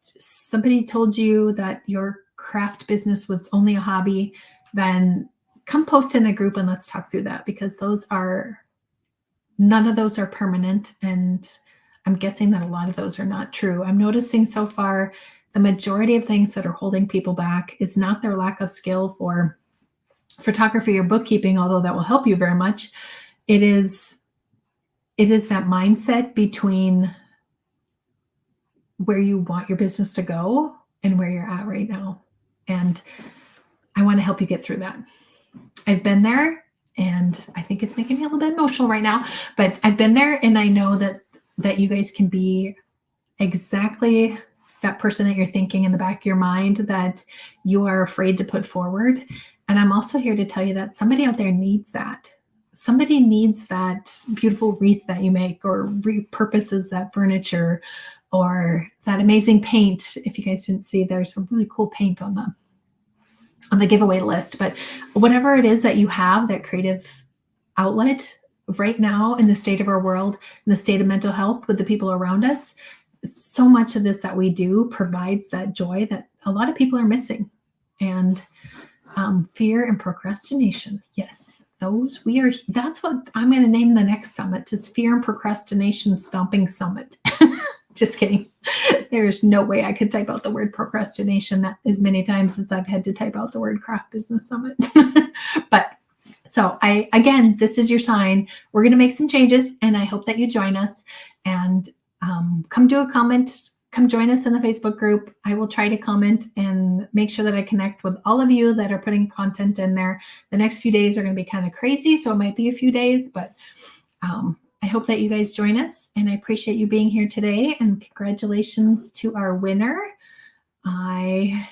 told you that your craft business was only a hobby, then come post in the group and let's talk through that, because none of those are permanent. And I'm guessing that a lot of those are not true. I'm noticing so far the majority of things that are holding people back is not their lack of skill for photography or bookkeeping, although that will help you very much. It is that mindset between where you want your business to go and where you're at right now. And I want to help you get through that. I've been there, and I think it's making me a little bit emotional right now, but I've been there, and I know that you guys can be exactly that person that you're thinking in the back of your mind that you are afraid to put forward. And I'm also here to tell you that somebody out there needs that. Somebody needs that beautiful wreath that you make, or repurposes that furniture, or that amazing paint. If you guys didn't see, there's a really cool paint on the giveaway list. But whatever it is that you have, that creative outlet right now in the state of our world, in the state of mental health with the people around us, so much of this that we do provides that joy that a lot of people are missing. And fear and procrastination. Yes, that's what I'm going to name the next summit, is Fear and Procrastination Stomping Summit. Just kidding. There's no way I could type out the word procrastination that as many times as I've had to type out the word craft business summit. But so again, this is your sign. We're going to make some changes, and I hope that you join us, and come do a comment. Come join us in the Facebook group. I will try to comment and make sure that I connect with all of you that are putting content in there. The next few days are going to be kind of crazy, so it might be a few days, but I hope that you guys join us, and I appreciate you being here today, and congratulations to our winner. I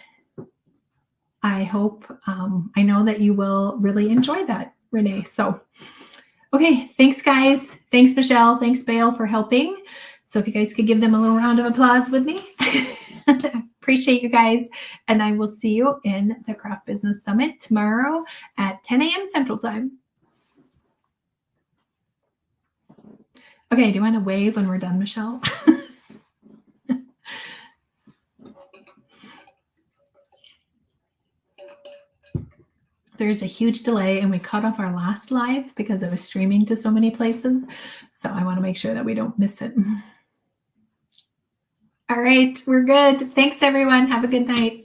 hope, I know that you will really enjoy that, Renee. So, okay, thanks guys. Thanks Michelle. Thanks Bale for helping. So if you guys could give them a little round of applause with me. Appreciate you guys. And I will see you in the Craft Business Summit tomorrow at 10 a.m. Central Time. Okay, do you want to wave when we're done, Michelle? There's a huge delay, and we cut off our last live because it was streaming to so many places. So I want to make sure that we don't miss it. All right, we're good. Thanks, everyone. Have a good night.